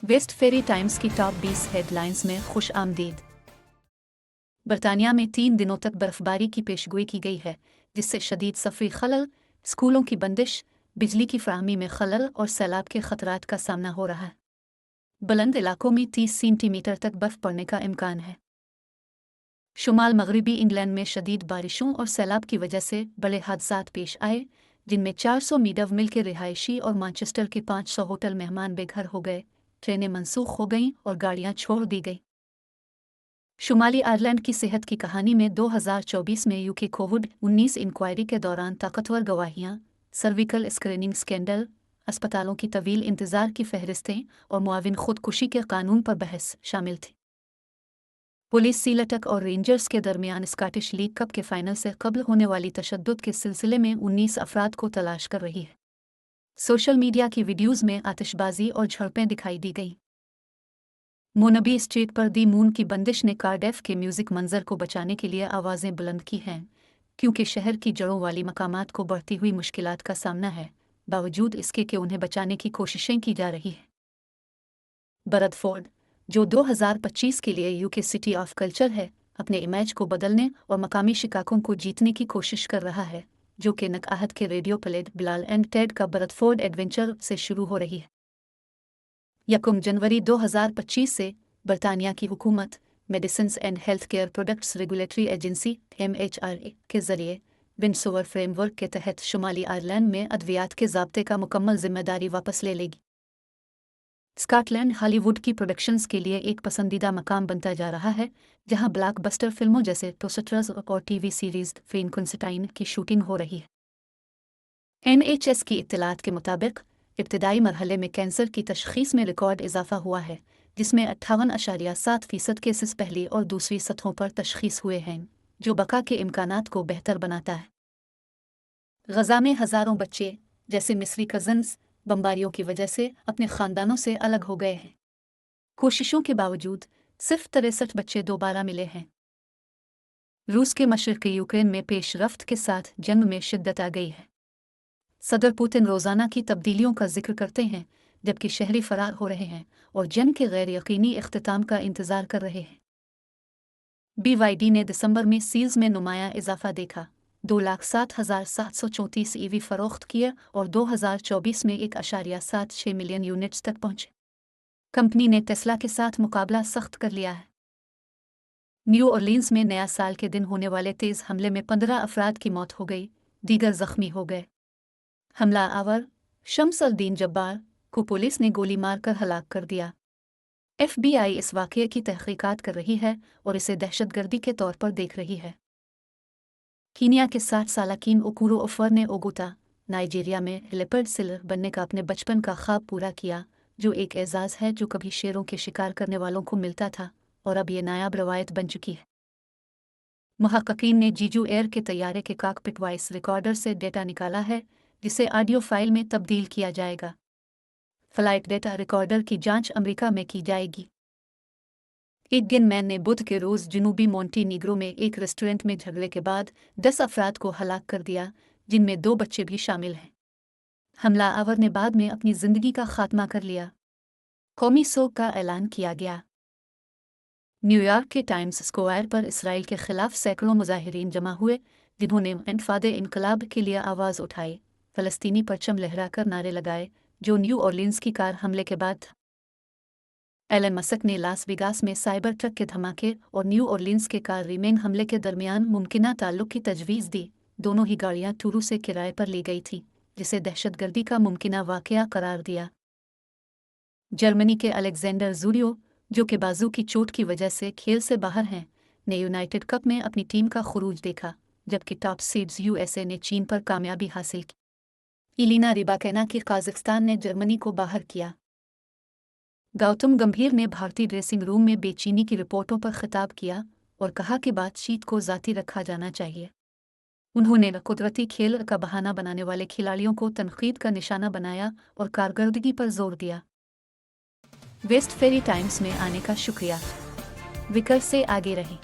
Waste फेरी times की top 20 headlines में खुश आमदीद। बरतानिया में 3 दिनों तक बर्फबारी की पेशगोई की गई है, जिससे शदीद सफरी खलल, स्कूलों की बंदिश, बिजली की फराहमी में खलल और सैलाब के खतरात का सामना हो रहा है। बुलंद इलाकों में 30 सेंटीमीटर तक बर्फ पड़ने का इम्कान है। शुमाल मगरबी इंग्लैंड में शदीद बारिशों और सैलाब की वजह से बड़े हादसात पेश आए, जिनमें 400 मीडव मिल के रिहायशी और मैनचेस्टर के 500 होटल मेहमान बेघर हो गए, ट्रेनें मनसूख हो गईं और गाड़ियां छोड़ दी गईं। शुमाली आयरलैंड की सेहत की कहानी में 2024 में यूके कोविड-19 इंक्वायरी के दौरान ताकतवर गवाहियां, सर्विकल स्क्रीनिंग स्कैंडल, अस्पतालों की तवील इंतजार की फहरिस्तें और मुआविन खुदकुशी के कानून पर बहस शामिल थी। पुलिस सीलटक और रेंजर्स के दरमियान स्कॉटिश लीग कप के फाइनल से कब्ल होने वाली तशद्दुद के सिलसिले में 19 अफराद को तलाश कर रही है। सोशल मीडिया की वीडियोज़ में आतिशबाजी और झड़पें दिखाई दी गईं। मोनबी स्ट्रीट पर दी मून की बंदिश ने कार्डिफ के म्यूजिक मंजर को बचाने के लिए आवाज़ें बुलंद की हैं, क्योंकि शहर की जड़ों वाली मकामात को बढ़ती हुई मुश्किलात का सामना है, बावजूद इसके कि उन्हें बचाने की कोशिशें की जा रही हैं। बरदफोर्ड, जो 2025 के लिए यूके सिटी ऑफ कल्चर है, अपने इमेज को बदलने और मकामी शिकाकों को जीतने की कोशिश कर रहा है, जो कि नकआहत के radio played Bilal and Ted का बरदफोर्ड एडवेंचर से शुरू हो रही है। 1 जनवरी 2025 से बरतानिया की हुकूमत medicines and health care products regulatory agency MHRA के जरिए विंडसोर फ्रेमवर्क के तहत शुमाली आयरलैंड में अद्वियात के ज़ाब्ते का मुकम्मल जिम्मेदारी वापस ले लेगी। स्कॉटलैंड हॉलीवुड की प्रोडक्शंस के लिए एक पसंदीदा मकाम बनता जा रहा है, जहां ब्लॉकबस्टर फिल्मों जैसे टोस्टर्स और टीवी सीरीज फ्रेंकेनस्टाइन की शूटिंग हो रही है। NHS की इत्तलात के मुताबिक इब्तिदाई मरहले में कैंसर की तशखीस में रिकॉर्ड इजाफा हुआ है, जिसमें 58.7% केसेस पहली और दूसरी सतहों पर तशखीस हुए हैं, जो बका के इम्कानात को बेहतर बनाता है। गजा में हज़ारों बच्चे, जैसे मिस्री कज़न्स, बमबारियों की वजह से अपने ख़ानदानों से अलग हो गए हैं। कोशिशों के बावजूद सिर्फ 63 बच्चे दोबारा मिले हैं। रूस के मशरक़ी यूक्रेन में पेशरफ्त के साथ जंग में शिद्दत आ गई है। सदर पुतिन रोज़ाना की तब्दीलियों का जिक्र करते हैं, जबकि शहरी फरार हो रहे हैं और जंग के गैर यकीनी इख्तिताम का इंतज़ार कर रहे हैं। BYD ने दिसंबर में सील्स में नुमाया इजाफा देखा, 2,07,734 EV फरोख्त किए और 2024 में 1.76 मिलियन यूनिट्स तक पहुंचे। कंपनी ने टेस्ला के साथ मुकाबला सख्त कर लिया है। न्यू ऑरलीन्स में नया साल के दिन होने वाले तेज़ हमले में 15 अफराद की मौत हो गई, दीगर जख्मी हो गए। हमला आवर शम्स अल-दीन जब्बार को पुलिस ने गोली मारकर हलाक कर दिया। FBI इस वाक़ये की तहक़ीक़ात कर रही है और इसे दहशतगर्दी के तौर पर देख रही है। कीनिया के 60 साला किम ओकुरो ओफर ने ओगुटा, नाइजीरिया में लेपर्ड सिलर बनने का अपने बचपन का ख्वाब पूरा किया, जो एक एजाज़ है जो कभी शेरों के शिकार करने वालों को मिलता था और अब ये नायाब रवायत बन चुकी है। मुहक्किकीन ने जीजू एयर के तैयारे के कॉकपिट वॉइस रिकॉर्डर से डेटा निकाला है, जिसे ऑडियो फाइल में तब्दील किया जाएगा। फ्लाइट डेटा रिकॉर्डर की जांच अमेरिका में की जाएगी। एक गनमैन ने बुध के रोज़ जनूबी मोंटीनीग्रो में एक रेस्टोरेंट में झगड़े के बाद 10 अफराद को हलाक कर दिया, जिनमें 2 बच्चे भी शामिल हैं। हमला आवर ने बाद में अपनी ज़िंदगी का खात्मा कर लिया। कौमी सोग का ऐलान किया गया। न्यूयॉर्क के टाइम्स स्क्वायर पर इसराइल के खिलाफ सैकड़ों मुजाहिरीन जमा हुए, जिन्होंने इंतफादे इनकलाब के लिए आवाज़ उठाई, फ़लस्तीनी परचम लहराकर नारे लगाए, जो न्यू ऑरलीन्स की कार हमले के बाद था। एलन मस्क ने लास वेगास में साइबर ट्रक के धमाके और न्यू ऑरलीन्स के कार रीमेन हमले के दरमियान मुमकिना ताल्लुक की तजवीज़ दी। दोनों ही गाड़ियां टूरू से किराए पर ली गई थी, जिसे दहशतगर्दी का मुमकिना वाक़या करार दिया। जर्मनी के अलेक्जेंडर ज़ूरियो, जो कि बाजू की चोट की वजह से खेल से बाहर हैं, ने यूनाइटेड कप में अपनी टीम का खुरूज देखा, जबकि टॉप सीड्स USA ने चीन पर कामयाबी हासिल की। इलीना रिबाकिना की कजाकिस्तान ने जर्मनी को बाहर किया। गौतम गंभीर ने भारतीय ड्रेसिंग रूम में बेचैनी की रिपोर्टों पर खिताब किया और कहा कि बातचीत को ज़ाती रखा जाना चाहिए। उन्होंने कुदरती खेल का बहाना बनाने वाले खिलाड़ियों को तनकीद का निशाना बनाया और कारकर्दगी पर जोर दिया। वेस्ट फेरी टाइम्स में आने का शुक्रिया। विकर से आगे रहें।